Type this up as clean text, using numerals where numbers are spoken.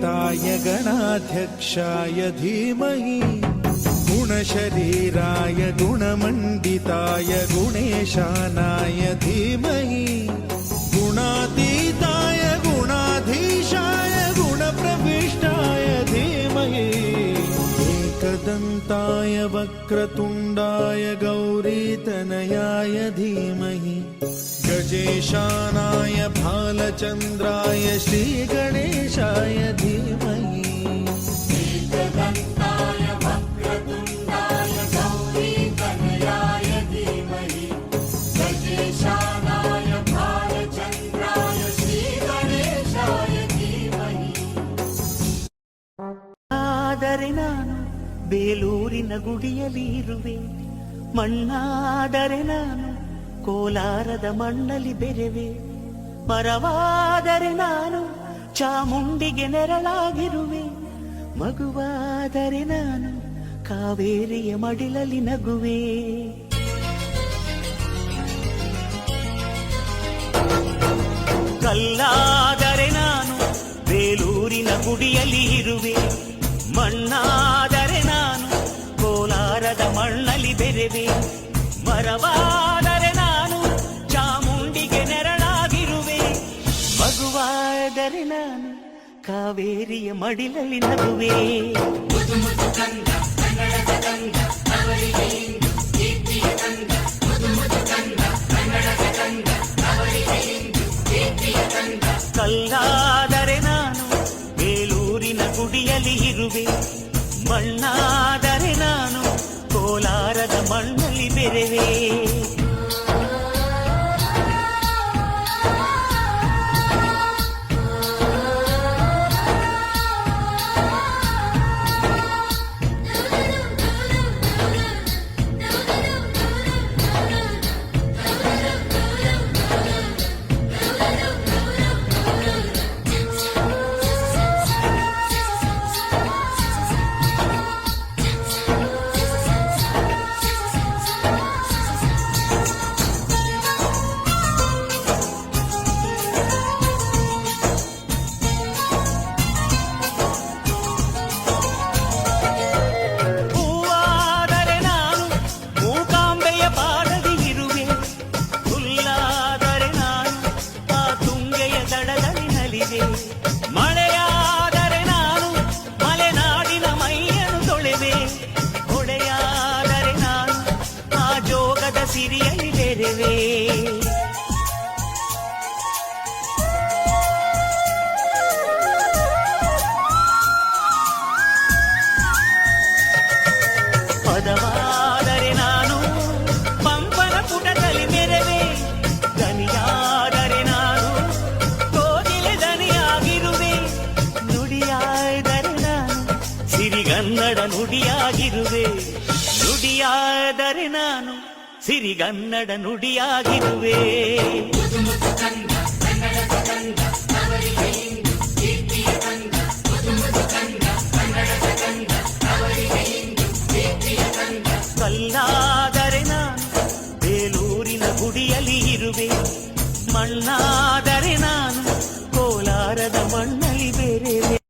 गणेशाय गणाध्यक्षाय धीमहि गुणशरीराय गुणमण्डिताय गुणेशानाय धीमहि गुणातीताय गुणाधीशाय गुणप्रविष्टाय धीमहि एकदन्ताय वक्रतुण्डाय गौरीतनयाय धीमहि गजेशानाय भालचन्द्राय श्रीगणेशाय धीमहि एकदन्ताय वक्रतुण्डाय गौरीतनयाय धीमहि गजेशानाय भालचन्द्राय श्रीगणेशाय धीमहि ಆದರೆ ನಾನು ಬೇಲೂರಿನ ಗುಡಿಯಲ್ಲಿ ಇರುವೆ ಮಣ್ಣಾದರೆ ನಾನು ಕೋಲಾರದ ಮಣ್ಣಲ್ಲಿ ಬೆರೆವೆ ಮರವಾದರೆ ನಾನು ಚಾಮುಂಡಿಗೆ ನೆರಳಾಗಿರುವೆ ಮಗುವಾದರೆ ನಾನು ಕಾವೇರಿಯ ಮಡಿಲಲ್ಲಿ ನಗುವೆ ಕಲ್ಲಾದರೆ ನಾನು ಬೇಲೂರಿನ ಗುಡಿಯಲ್ಲಿ ಇರುವೆ ಮಣ್ಣಾದರೆ ನಾನು ಕೋಲಾರದ ಮಣ್ಣಲ್ಲಿ ಬೆರೆವೆ ಮರವಾದರೆ ನಾನು ಚಾಮುಂಡಿಗೆ ನೆರಳಾಗಿರುವೆ ಮಗುವಾದರೆ ನಾನು ಕಾವೇರಿಯ ಮಡಿಲಲ್ಲಿ ನಗುವೆ ಕಲ್ಲಾದರೆ ನಾನು ಬೇಲೂರಿನ ಗುಡಿಯಲ್ಲಿ ಇರುವೆ ಮಣ್ಣಾದರೆ ನಾನು ಕೋಲಾರದ ಮಣ್ಣಲ್ಲಿ ಬೆರೆವೆ ಮಳೆಯಾದರೆ ನಾನು ಮಲೆನಾಡಿನ ಮೈಯನ್ನು ತೊಳೆವೆ ಹೊಳೆಯಾದರೆ ನಾನು ಆ ಜೋಗದ ಸಿರಿಯಲ್ಲಿ ಬೆರೆವೆ ಪದವಾದರೆ ನಾನು ಪಂಪನ ಪುಟದಲ್ಲಿ ಮೆರೆವೆ ದನಿಯಾದರೆ ನಾನು ಸಿರಿಗನ್ನಡ ನುಡಿಯಾಗಿರುವೆ ನುಡಿಯಾದರೆ ನಾನು ಸಿರಿಗನ್ನಡ ನುಡಿಯಾಗಿರುವೆ ಕಲ್ಲಾದರೆ ನಾನು ಬೇಲೂರಿನ ಗುಡಿಯಲ್ಲಿ ಇರುವೆ ಮಣ್ಣಾದರೆ ನಾನು ಕೋಲಾರದ ಮಣ್ಣಲ್ಲಿ ಬೆರೆವೆ